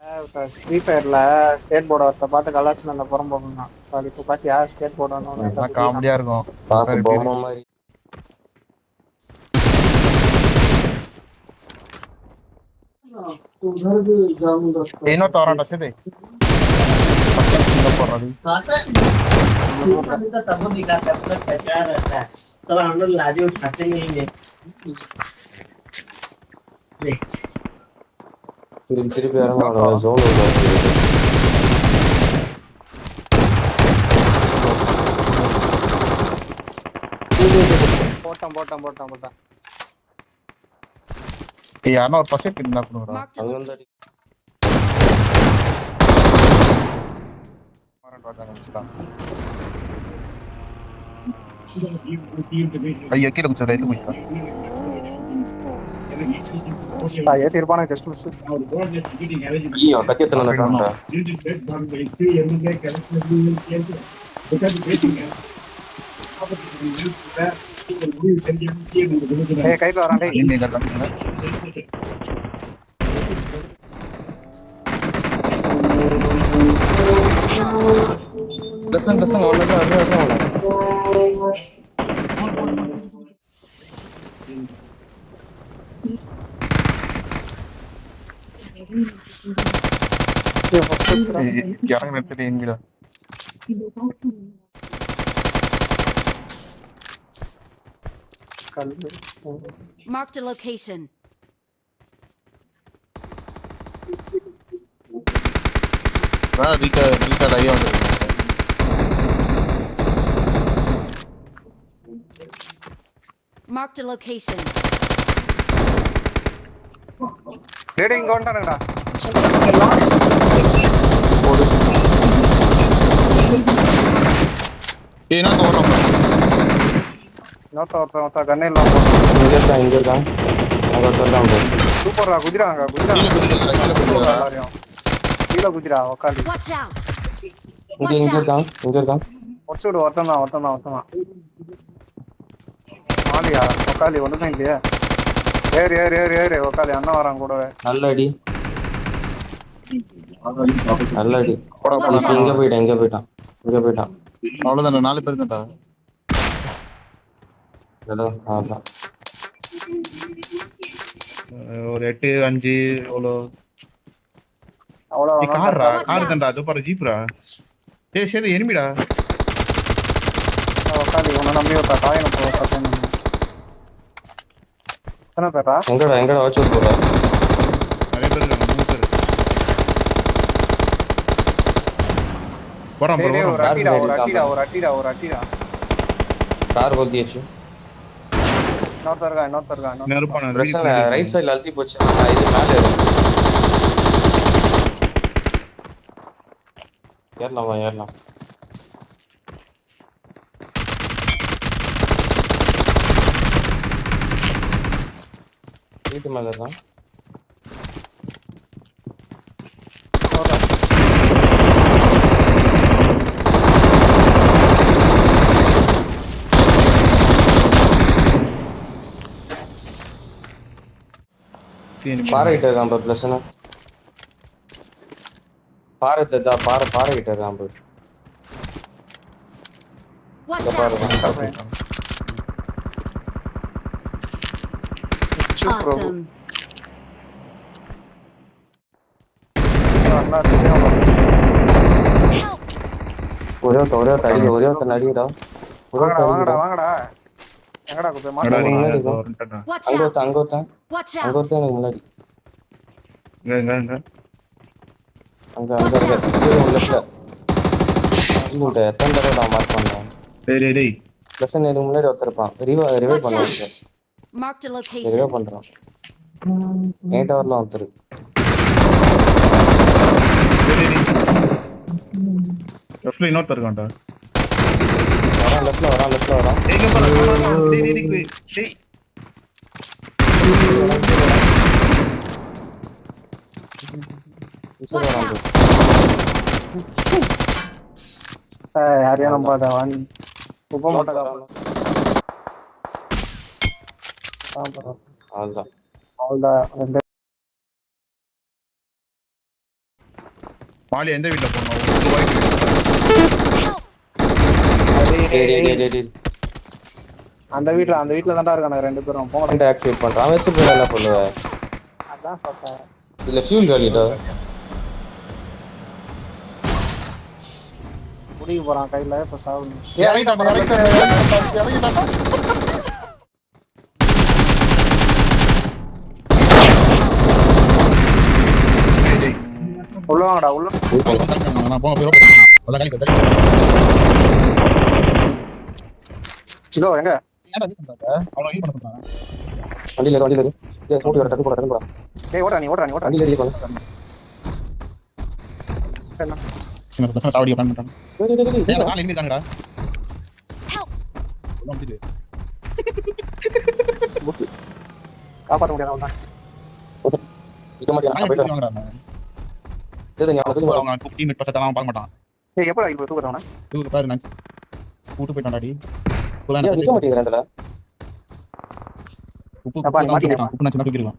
Free ஃபயர்ல skate board ஒருத்த பார்த்து கலாச்சின்னு அந்த புறம் போகணும். அது இப்போ பார்த்து யார் ஸ்கேட் போர்டு காமெடியா இருக்கும். பார்க்க பொம்மை மாதிரி. இன்னொரு தவறாண்டா சரி போடுறது திருப்பி இறங்க ஜோன் போட்டான் யாருன்னா ஒரு பசை பின்னா பண்ணுறா அங்கே ஐயோ கீழே கொஞ்சம் ரைட்டு போயிட்டா ஏத்திருப்பானு ஜஸ்ட் மிஸ். ஐயோ கத்தியத்தில் நடக்காண்டா கைக்கு வரான் டேய். இறங்க நிறுத்திட்டு என்கிட்ட Marked a location. ரீகார்ட் ஐயா வந்து Marked a location. டேய் இங்க வந்துட்டானுங்கடா. ஏன்னா தோணும் ஒருத்த கண்ணே இல்லாம இங்கே இருக்கான் சூப்பர்ரா. குதிராங்க எல்லாரையும் கீழே குதிரா உக்காந்து Watch out. இங்கே இருக்கான் முடிச்சு விடு. ஒருத்தன் தான் ஆலியா உக்காலி ஒண்ணுதான் இல்லையா? ஏறு உக்காலி அண்ணன் வரான் கூடவே. நல்ல அடி இங்க போயிட்டான் அவ்வளவுதானே 4 பேர் தான்டா. ஒரு 8 5 அவ்வளவு கார் தான்டா. அது பாரு ஜீப்ரா. ஏய் சரி எனிமிடா. உக்காலி உன்னை நம்பி ஒரு தாயனை போட்டேன். எத்தனை பேரா? எங்கடா வச்சு போற? நிறைய பேர் இருக்காங்க. 3 பேர் போறான் டேய் bro. ஒரு அட்டிடா. கார் போத்தியாச்சு. இன்னொருத்தர் இருக்கான். நெருப்பான ரைட் சைடுல அழுத்தி போச்சு. இது மேல ஏறலாம். வீட்டு மேல தான் பாறை கிட்ட இருக்கான். பிளஸ்னா பாறை கிட்ட இருக்கான். Watch out. Awesome. ஒரே ஒருத்தன் அடிடா. வாங்கடா எங்கடா குப்பை மாட்டா? Watch அங்க out. ஒருத்தன் Watch அங்க out. ஒருத்தன் எனக்கு முன்னாடி எங்க அங்க எத்தனை தடவை மார்க் பண்ணேன். டேய் பிளஸ் எனக்கு முன்னாடி ஒருத்தருப்பான். ரிவை பண்ணுவாங்க. Marked a revive location. பண்றான். 8 ஹவர்ல ஒருத்தர். லெஃப்ட்ல இன்னொருத்தர் இருக்கான்டா. லெஃப்ட்ல வரான். எங்க போற? டேய் யாரையா நம்பாத வாங்கி குப்பை மூட்டை அவ்வளோதான். அவ்வளோதான். மாலி எந்த வீட்ல போனோம் ஒரு white வீடு. டேய் டேய் டேய் டேய் அந்த வீட்ல தான்டா இருக்கானுங்க ரெண்டு பேரும் போங்க. பாயிண்ட் ஆக்டிவேட் பண்றான் வெச்சு போய் என்ன பண்ணுவ அதான் சொல்றேன். இல்ல ஃபியூல் காலிடா குடிக்க போறான் கையில இப்ப சாவு. இறங்கிட்டான்டா. டேய் உள்ள வாங்கடா உள்ள. நான் போங்க போறோம். அத காலி கட்ட. சிலோ எங்க? ஏன்டா இது பண்றாங்க? அவன ஹீல் பண்ண சொல்றாங்க. வண்டில ஏறு டேய் ஸ்மோக் வர டக்கு போடா டேய் ஓடுடா நீ வண்டில ஏறி போங்க சரிண்ணா. சின்ன பசங்க சாவடி பிளான் பண்றாங்க. டேய் ஏய் கால் எங்க இருக்காங்கடா? எல்லாம் முடியுது. காப்பாற்ற முடியாது அவ்வளவுதான். இத மாட்டியா நான் போய்ட்டு வாங்கடா. டேய் ஞாபகம் அவங்க டீம் பக்கத்துல பார்க்க மாட்டான். ஏய் எப்படா இப்போ தூக்குறவனா? இது பாரு நான் கூட்டு போய்ட்டான்டாடி. நிக்க மாட்டேங்கறேன்டா உப்பு அப்பா, நீ மாட்டிக்கிறியா? உப்பு நான் சின்ன தூக்கிடுவேன்.